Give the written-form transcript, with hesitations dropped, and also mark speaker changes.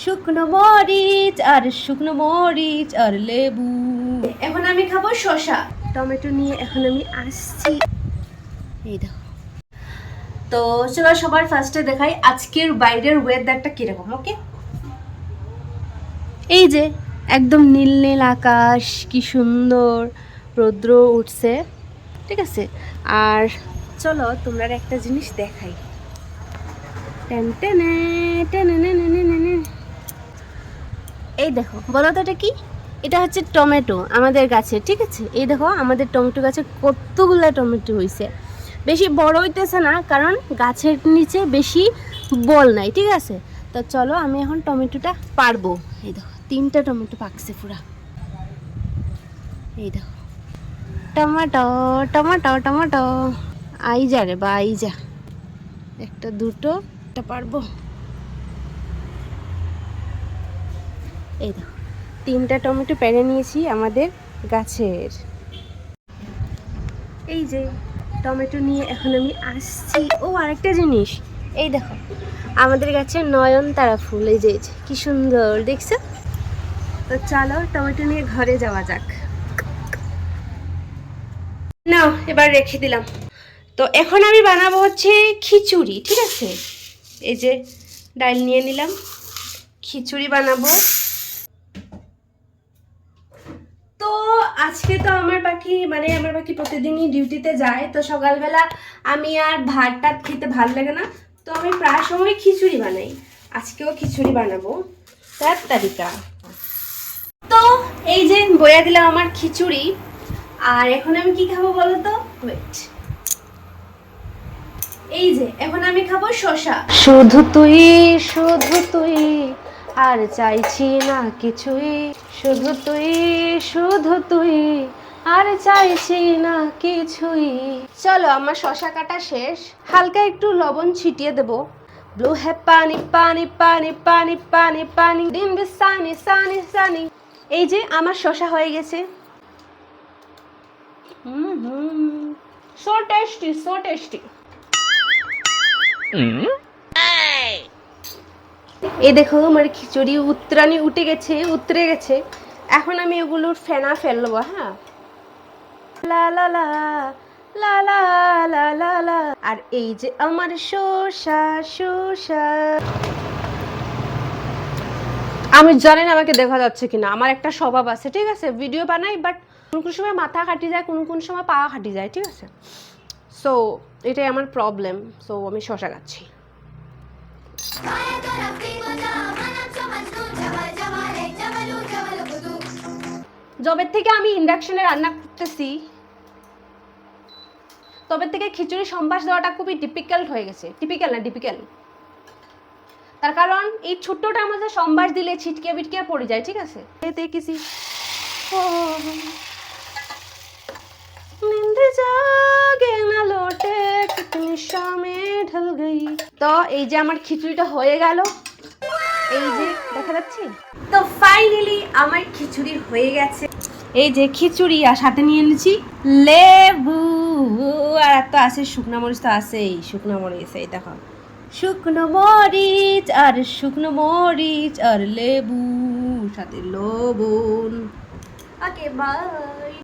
Speaker 1: শুকনো মরিচ আর লেবু। এখন আমি খাবো শসা। টমেটো নিয়ে এখন আমি আসছি। এই দেখো। তো চলো সবার ফার্স্টে দেখাই আজকের বাইরের ওয়েদারটা কিরকম। ওকে, এই যে একদম নীল নীল আকাশ, কি সুন্দর রৌদ্র উঠছে, ঠিক আছে। আর চলো তোমরা একটা জিনিস দেখাই। টেনটেনে টেনেনেনেনেনে। এই দেখো, বলো তো এটা কি? এটা হচ্ছে টমেটো আমাদের গাছে, ঠিক আছে। এই দেখো আমাদের টমেটো গাছে কতগুলো টমেটো হয়েছে। বেশি বড় হইতেছে না কারণ গাছের নিচে বেশি বল নাই, ঠিক আছে। তো চলো আমি এখন টমেটোটা পারবো। এই দেখো 3টা টমেটো পাকছে পুরা। এই দেখো টমেটো টমেটো টমেটো। আই যা রে বা আই যা, একটা দুটো এটা পারবো। এই দেখো 3টা টমেটো পেরে নিয়েছি আমাদের গাছের। এই যে টমেটো নিয়ে এখন আমি আসছি। ও আরেকটা জিনিস, এই দেখো আমাদের গাছের নয়নতারা ফুল, এই যে কি সুন্দর দেখছো। তো চলো টমেটো নিয়ে ঘরে যাওয়া যাক। নাও এবার রেখে দিলাম। তো এখন আমি বানাবো হচ্ছে খিচুড়ি, ঠিক আছে। এই যে ডাল নিয়ে নিলাম, খিচুড়ি বানাবো। তো আজকে তো আমার পাখি প্রতিদিনই ডিউটিতে যায়। তো সকালবেলা আমি আর ভাত টাত খেতে ভালো লাগে না, তো আমি প্রায় সময় খিচুড়ি বানাই। আজকেও খিচুড়ি বানাবো 4 তারিখা। তো এই যে বয়া দিলাম আমার খিচুড়ি। আর এখন আমি কি খাবো বলো তো? ওয়েট, এই যে এখন আমি খাবো শসা। শুধু তুই আর চাইছি না কিছুই, শুধু তুই আর চাইছি না কিছুই। চলো আমার শসা কাটা শেষ, হালকা একটু লবণ ছিটিয়ে দেব। ব্লু হে পানি পানি পানি পানি পানি পানি দিন সানি সানি সানি। এই যে আমার শসা হয়ে গেছে। So tasty so tasty. এই দেখো আমার খিচুড়ি উত্তরানি উতরে গেছে। এখন আমি এগুলোর ফেনা ফেলবো। হ্যাঁ, লা লা লা লা লা লা লা লা। আর এই যে আমার শসা শসা। আমি জানি না আমাকে দেখা যাচ্ছে কিনা। আমার একটা স্বভাব আছে, ঠিক আছে, ভিডিও বানাই বাট কোন সময় মাথা কাটি যায়, কোন সময় পা কাটি যায়, ঠিক আছে। সো এটাই আমার প্রবলেম। সো আমি শসা খাচ্ছি। যবে থেকে আমি ইন্ডাকশনে রান্না করতেছি তবে থেকে খিচুড়ি সম্বাস দেওয়াটা খুবই ডিফিকাল্ট হয়ে গেছে। ডিফিকাল্ট। তার কারণ এই ছোট্টটার মধ্যে সম্বাস দিলে ছিটকে বিটকে পড়ে যায়, ঠিক আছে। এতে কিসি नींद जागे ना लौटे कितनी शामें ढल गई। তো এই যে আমার খিচুড়িটা হয়ে গেল, এই যে দেখা যাচ্ছে। তো ফাইনালি আমার খিচুড়ি হয়ে গেছে। এই যে খিচুড়ি আর সাথে নিয়ে নিয়েছি লেবু। আর তো আছে শুকনো মরিচ, তো আছেই শুকনো মরিচ। এই দেখো শুকনো মরিচ আর লেবু সাথে লবণ। Okay bye.